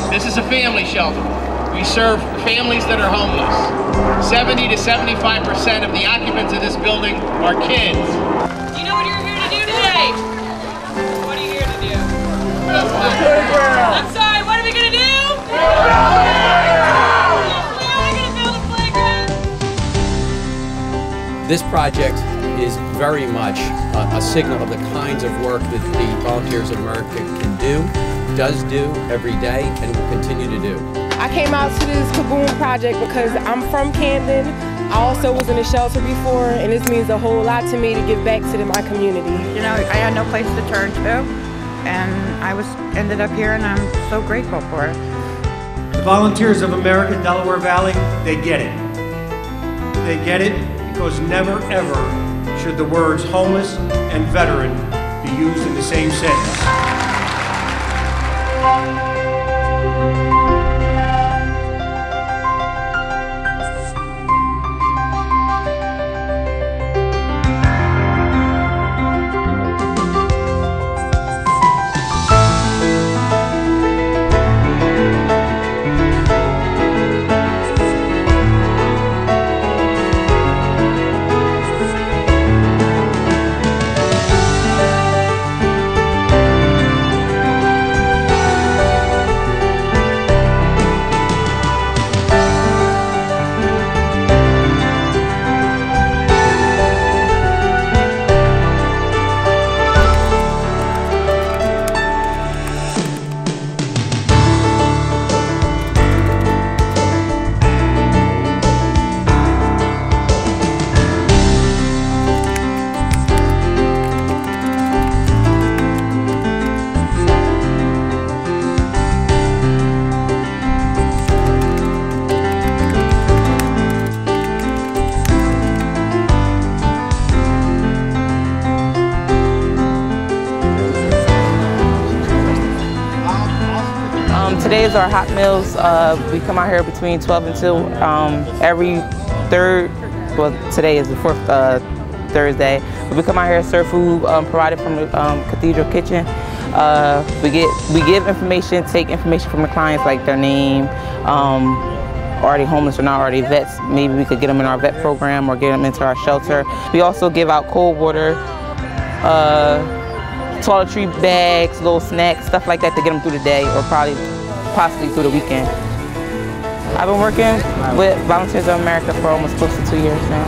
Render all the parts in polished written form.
This is a family shelter. We serve families that are homeless. 70 to 75% of the occupants of this building are kids. You know what you're here to do today? What are you here to do? I'm sorry, what are we going to do? We are going to build a playground. This project is very much a signal of the kinds of work that the Volunteers of America can do, does do every day, and will continue to do. I came out to this Kaboom project because I'm from Camden. I also was in a shelter before, and this means a whole lot to me to give back to my community. You know, I had no place to turn to, and I ended up here, and I'm so grateful for it. The Volunteers of America in Delaware Valley, they get it. They get it because never ever should the words homeless and veteran be used in the same sentence. Today is our hot meals. We come out here between 12 and 2 every third, well today is the fourth Thursday. But we come out here and serve food provided from the Cathedral Kitchen. We give information, take information from the clients like their name, are they homeless or not, are they vets? Maybe we could get them in our vet program or get them into our shelter. We also give out cold water, toiletry bags, little snacks, stuff like that to get them through the day or possibly through the weekend. I've been working with Volunteers of America for almost close to 2 years now.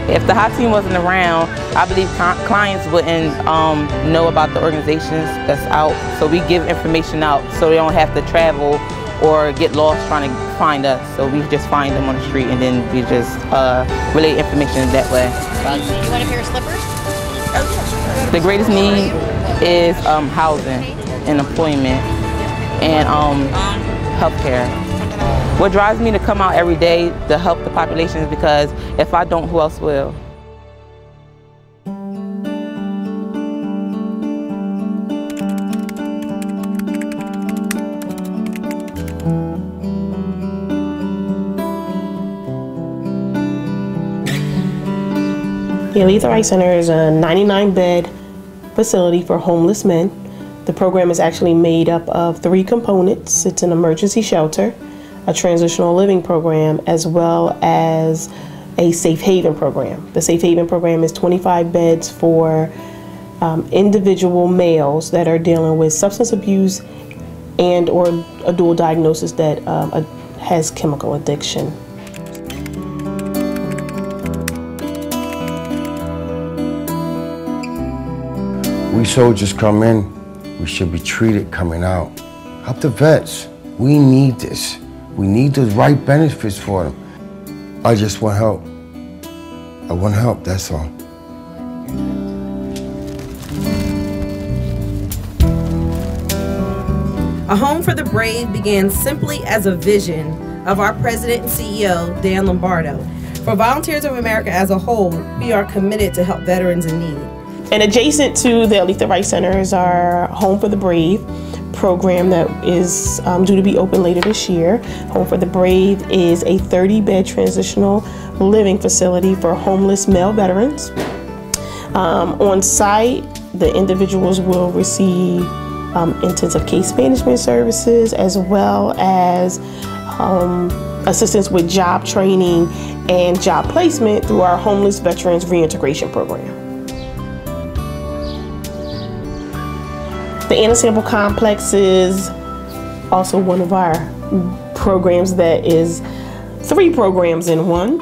If the hot team wasn't around, I believe clients wouldn't know about the organizations that's out. So we give information out so they don't have to travel or get lost trying to find us. So we just find them on the street and then we just relay information that way. You want a pair of slippers? The greatest need is housing and employment and healthcare. What drives me to come out every day to help the population is because if I don't, who else will? The Aletha Wright Center is a 99-bed facility for homeless men. The program is actually made up of 3 components. It's an emergency shelter, a transitional living program, as well as a safe haven program. The safe haven program is 25 beds for individual males that are dealing with substance abuse and or a dual diagnosis that has chemical addiction. We soldiers come in, we should be treated coming out. Help the vets. We need this. We need the right benefits for them. I just want help. I want help, that's all. A Home for the Brave began simply as a vision of our President and CEO, Dan Lombardo. For Volunteers of America as a whole, we are committed to help veterans in need. And adjacent to the Aletha Wright Center is our Home for the Brave program that is due to be open later this year. Home for the Brave is a 30-bed transitional living facility for homeless male veterans. On site, the individuals will receive intensive case management services, as well as assistance with job training and job placement through our Homeless Veterans Reintegration Program. The Anna Sample Complex is also one of our programs that is 3 programs in one,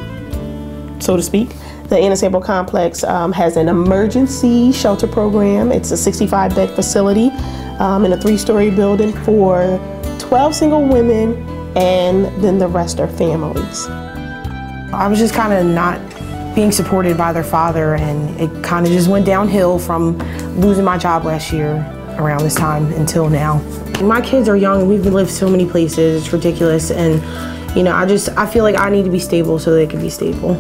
so to speak. The Anna Sample Complex has an emergency shelter program. It's a 65-bed facility in a 3-story building for 12 single women, and then the rest are families. I was just kind of not being supported by their father, and it kind of just went downhill from losing my job last year around this time until now. My kids are young and we've lived so many places, it's ridiculous, and you know, I feel like I need to be stable so they can be stable.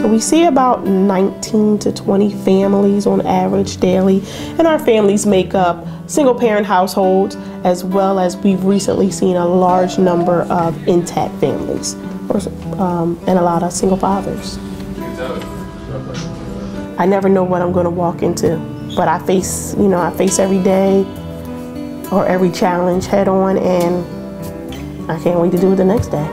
We see about 19 to 20 families on average daily, and our families make up single-parent households, as well as we've recently seen a large number of intact families, and a lot of single fathers. I never know what I'm going to walk into, but I face every day or every challenge head on, and I can't wait to do it the next day.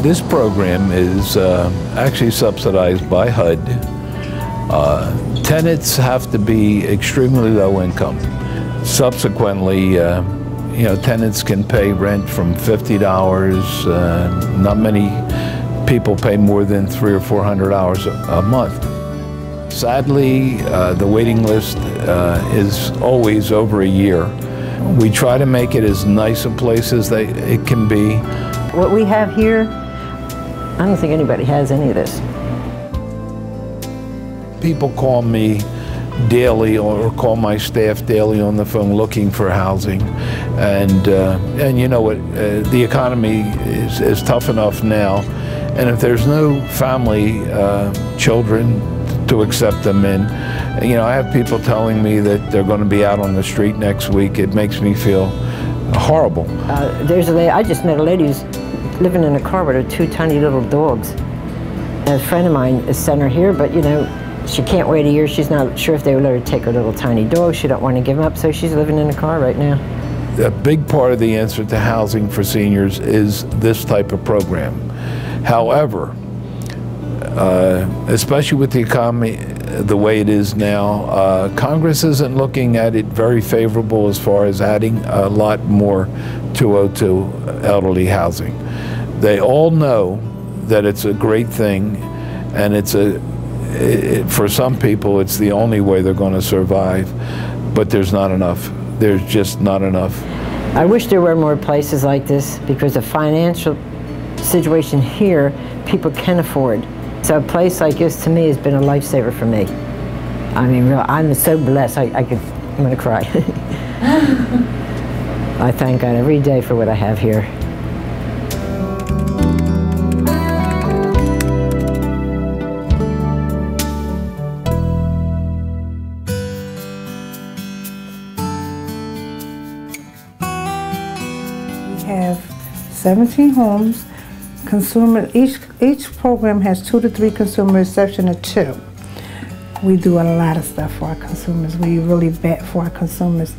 This program is actually subsidized by HUD. Tenants have to be extremely low income. Subsequently, tenants can pay rent from $50. Not many people pay more than $300 or $400 a month. Sadly, the waiting list is always over a year. We try to make it as nice a place as it can be. What we have here, I don't think anybody has any of this. People call me daily or call my staff daily on the phone looking for housing, and you know what, the economy is tough enough now, and if there's no family, children to accept them in, I have people telling me that they're going to be out on the street next week. It makes me feel horrible. There's a lady, I just met a lady who's living in a car with her 2 tiny little dogs. And a friend of mine is sent her here, but she can't wait a year. She's not sure if they would let her take her little tiny dog. She don't want to give them up, so she's living in a car right now. A big part of the answer to housing for seniors is this type of program. However, especially with the economy the way it is now, Congress isn't looking at it very favorable as far as adding a lot more 202 elderly housing. They all know that it's a great thing, and for some people it's the only way they're going to survive, but there's not enough. There's just not enough. I wish there were more places like this, because the financial situation here people can afford. So a place like this to me has been a lifesaver for me. I mean, I'm so blessed, I'm going to cry. I thank God every day for what I have here. We have 17 homes. Each program has 2 to 3 consumers, exception of 2. We do a lot of stuff for our consumers. We really bet for our consumers.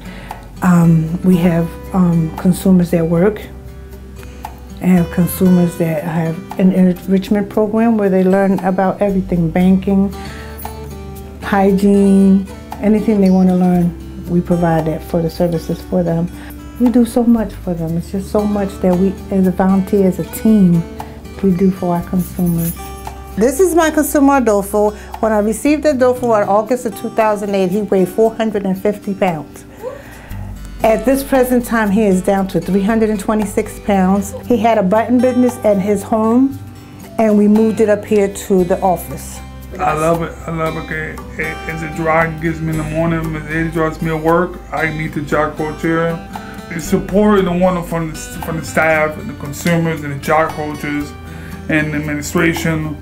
We have consumers that work, and have consumers that have an enrichment program where they learn about everything, banking, hygiene, anything they want to learn. We provide that for the services for them. We do so much for them. It's just so much that we, as a volunteer, as a team, we do for our consumers. This is my consumer, Adolfo. When I received Adolfo in August of 2008, he weighed 450 pounds. At this present time, he is down to 326 pounds. He had a button business at his home, and we moved it up here to the office. I love it. I love it. It's a drive it gives me in the morning. It drives me to work. I need the job culture. The support and the one from the staff, and the consumers, and the job coaches, and the administration.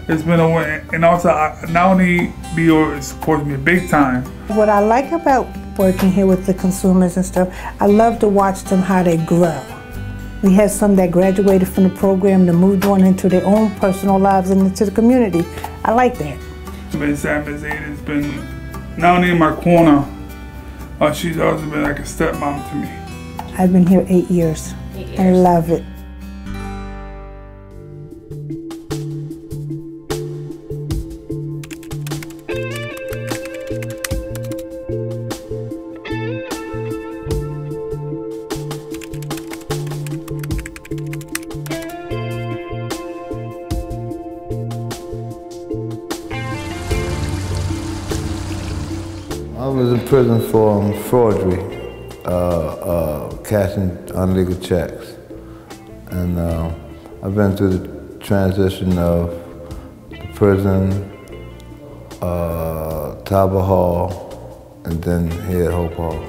It's been a way. And also, not only BO supports me big time. What I like about working here with the consumers and stuff, I love to watch them how they grow. We have some that graduated from the program that moved on into their own personal lives and into the community. I like that. Ms. Ms. Ada has been not only in my corner, she's also been like a stepmom to me. I've been here 8 years. 8 years. I love it. I was in prison for forgery, cashing illegal checks. And I've been through the transition of the prison, Tower Hall, and then here at Hope Hall.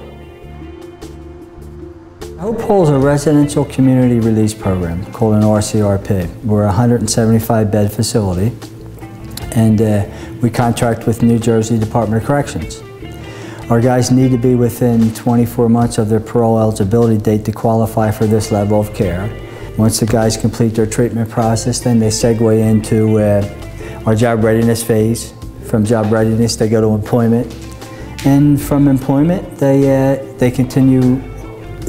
Hope Hall is a residential community release program called an RCRP. We're a 175-bed facility, and we contract with New Jersey Department of Corrections. Our guys need to be within 24 months of their parole eligibility date to qualify for this level of care. Once the guys complete their treatment process, then they segue into our job readiness phase. From job readiness, they go to employment. And from employment, they continue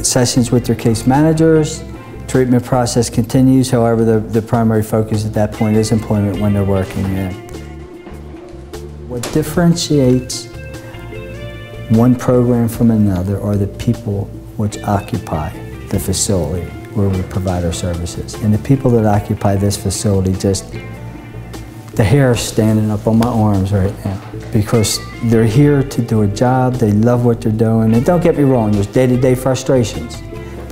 sessions with their case managers. Treatment process continues, however, the primary focus at that point is employment when they're working. What differentiates one program from another are the people which occupy the facility where we provide our services. And the people that occupy this facility, just the hair is standing up on my arms right now because they're here to do a job, they love what they're doing, and don't get me wrong, there's day-to-day frustrations,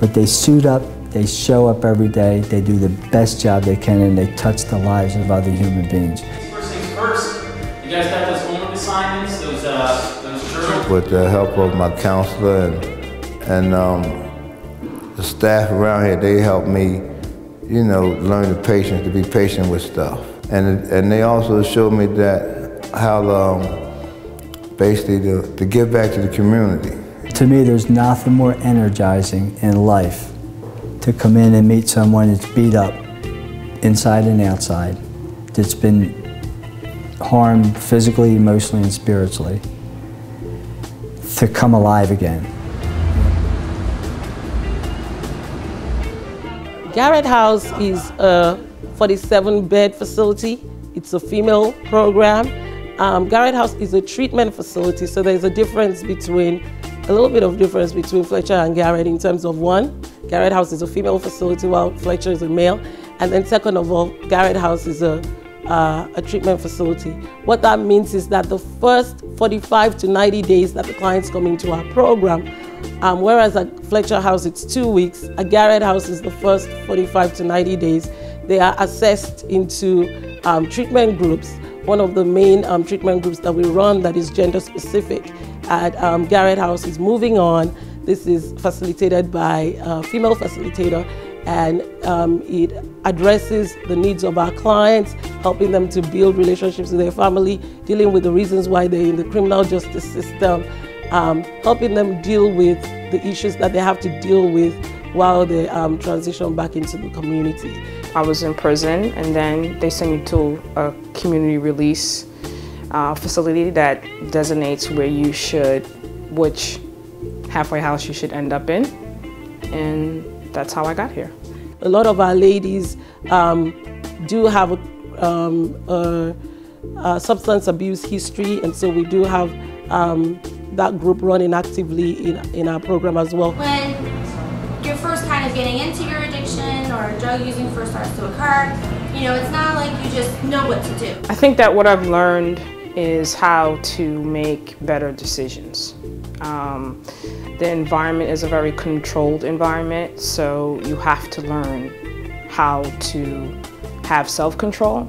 but they suit up, they show up every day, they do the best job they can, and they touch the lives of other human beings. First things first, you guys got those homework assignments, those journals? With the help of my counselor and the staff around here, they helped me, you know, learn the patience, to be patient with stuff. And they also showed me that how basically to give back to the community. To me, there's nothing more energizing in life to come in and meet someone that's beat up inside and outside, that's been harmed physically, emotionally, and spiritually, to come alive again. Garrett House is a 47-bed facility. It's a female program. Garrett House is a treatment facility, so there's a little bit of difference between Fletcher and Garrett in terms of one, Garrett House is a female facility while Fletcher is a male, and then second of all, Garrett House is a treatment facility. What that means is that the first 45 to 90 days that the clients come into our program, whereas at Fletcher House it's 2 weeks, at Garrett House is the first 45 to 90 days. They are assessed into treatment groups. One of the main treatment groups that we run that is gender specific at Garrett House is Moving On. This is facilitated by a female facilitator, and it addresses the needs of our clients, helping them to build relationships with their family, dealing with the reasons why they're in the criminal justice system, helping them deal with the issues that they have to deal with while they transition back into the community. I was in prison, and then they sent me to a community release facility that designates where you should, which halfway house you should end up in, and that's how I got here. A lot of our ladies do have a substance abuse history, and so we do have that group running actively in our program as well. When your first kind of getting into your addiction or drug using first starts to occur, you know, it's not like you just know what to do. I think that what I've learned is how to make better decisions. The environment is a very controlled environment, so you have to learn how to have self-control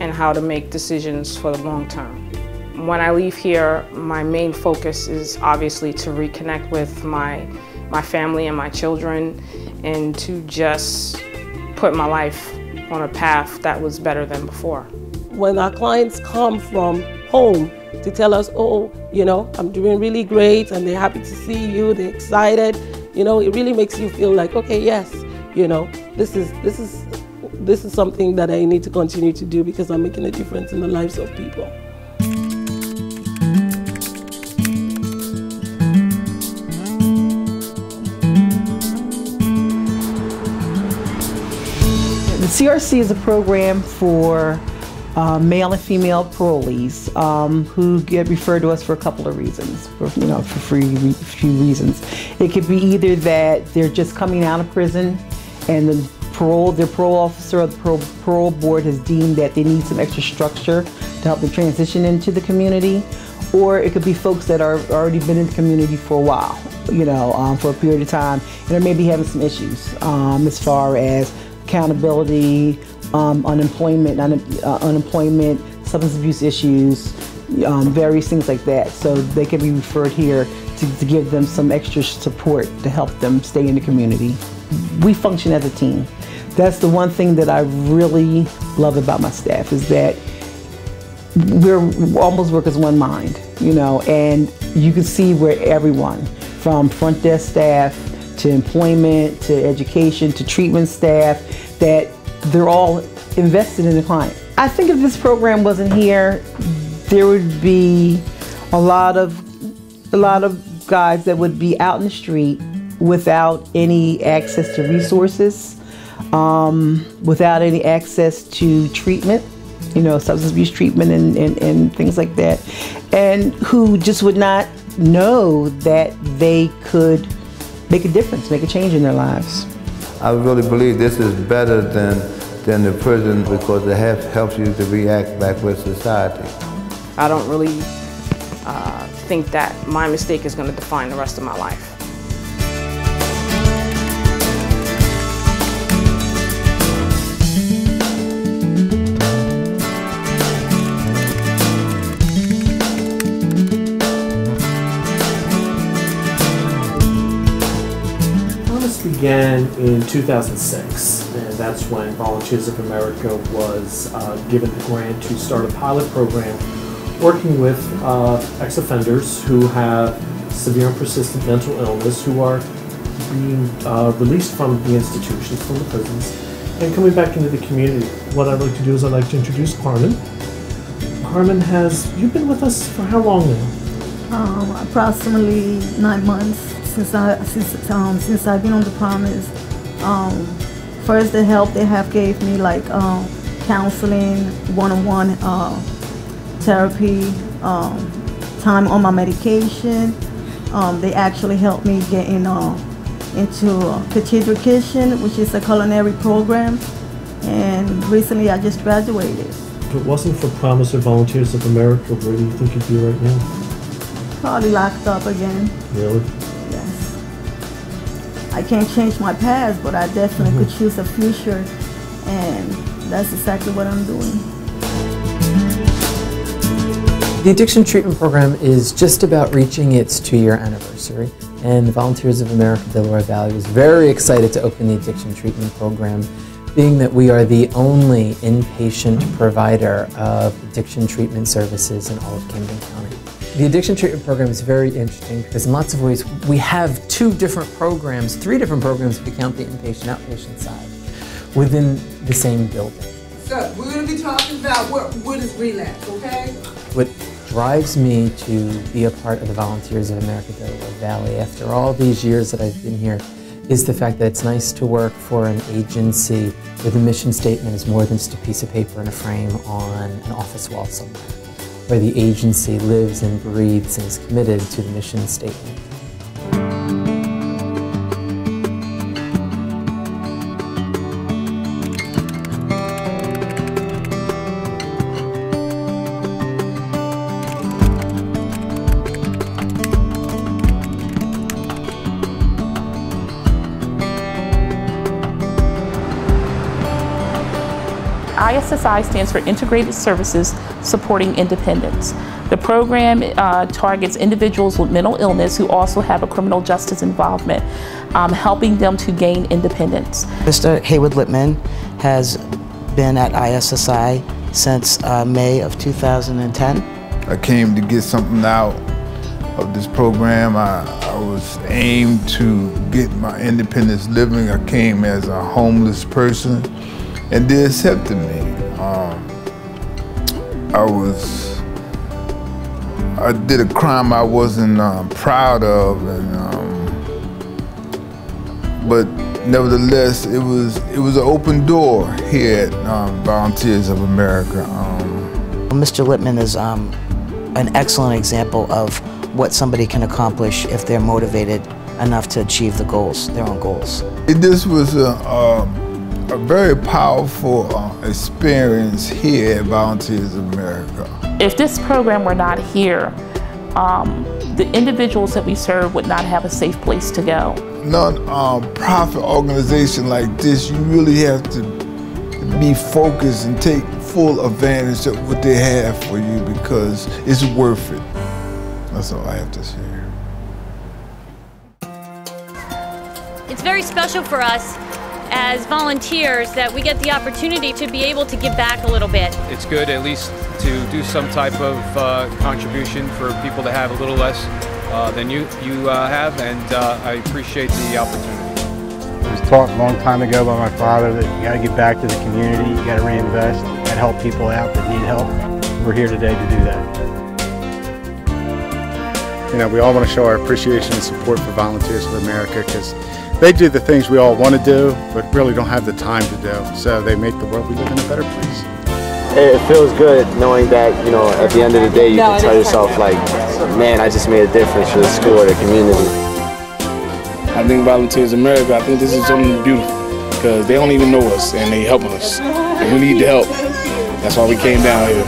and how to make decisions for the long term. When I leave here, my main focus is obviously to reconnect with my family and my children and to just put my life on a path that was better than before. When our clients come from home to tell us, oh, you know, I'm doing really great, and they're happy to see you, they're excited, you know, it really makes you feel like, okay, yes, you know, this is something that I need to continue to do because I'm making a difference in the lives of people. The CRC is a program for male and female parolees who get referred to us for a couple of reasons, for a few reasons. It could be either that they're just coming out of prison and their parole officer or the parole board has deemed that they need some extra structure to help them transition into the community, or it could be folks that are already been in the community for a while, you know, for a period of time, and they're maybe having some issues as far as accountability, unemployment, substance abuse issues, various things like that. So they can be referred here to give them some extra support to help them stay in the community. We function as a team. That's the one thing that I really love about my staff, is that we almost work as one mind, you know, and you can see where everyone, from front desk staff to employment to education to treatment staff, that they're all invested in the client. I think if this program wasn't here, there would be a lot of guys that would be out in the street without any access to resources, without any access to treatment, you know, substance abuse treatment and things like that, and who just would not know that they could make a difference, make a change in their lives. I really believe this is better than the prison because it helps you to react back with society. I don't really think that my mistake is going to define the rest of my life. Began in 2006, and that's when Volunteers of America was given the grant to start a pilot program working with ex-offenders who have severe and persistent mental illness, who are being released from the institutions, from the prisons, and coming back into the community. What I'd like to do is I'd like to introduce Carmen. Carmen, you've been with us for how long now? Approximately 9 months. Since I've been on the Promise. First, the help they have gave me, like counseling, one-on-one therapy, time on my medication. They actually helped me get into pediatrician, which is a culinary program, and recently I just graduated. If it wasn't for Promise or Volunteers of America, where do you think you'd be right now? Probably locked up again. Really? I can't change my past, but I definitely could choose a future, and that's exactly what I'm doing. The Addiction Treatment Program is just about reaching its 2-year anniversary, and the Volunteers of America Delaware Valley was very excited to open the Addiction Treatment Program, being that we are the only inpatient provider of addiction treatment services in all of Camden County. The Addiction Treatment Program is very interesting because in lots of ways we have 2 different programs, 3 different programs if you count the inpatient outpatient side, within the same building. So we're going to be talking about what is relapse, okay? What drives me to be a part of the Volunteers of America Delaware Valley after all these years that I've been here is the fact that it's nice to work for an agency where the mission statement is more than just a piece of paper and a frame on an office wall somewhere, where the agency lives and breathes and is committed to the mission statement. ISSI stands for Integrated Services Supporting Independence. The program targets individuals with mental illness who also have a criminal justice involvement, helping them to gain independence. Mr. Haywood Lippman has been at ISSI since May of 2010. I came to get something out of this program. I was aimed to get my independence living. I came as a homeless person, and they accepted me. I did a crime I wasn't proud of, but nevertheless, it was an open door here at Volunteers of America. Mr. Lippman is an excellent example of what somebody can accomplish if they're motivated enough to achieve the goals, their own goals. This was a very powerful experience here at Volunteers of America. If this program were not here, the individuals that we serve would not have a safe place to go. Non-profit organization like this, you really have to be focused and take full advantage of what they have for you because it's worth it. That's all I have to share. It's very special for us as volunteers that we get the opportunity to be able to give back a little bit. It's good at least to do some type of contribution for people to have a little less than you have, and I appreciate the opportunity. It was taught a long time ago by my father that you got to give back to the community, you got to reinvest, you got to help people out that need help. We're here today to do that. You know, we all want to show our appreciation and support for Volunteers of America because they do the things we all want to do, but really don't have the time to do. So they make the world we live in a better place. It feels good knowing that, you know, at the end of the day, you can tell yourself, like, man, I just made a difference for the school or the community. I think Volunteers of America, I think this is something beautiful because they don't even know us and they helping us. And we need the help. That's why we came down here.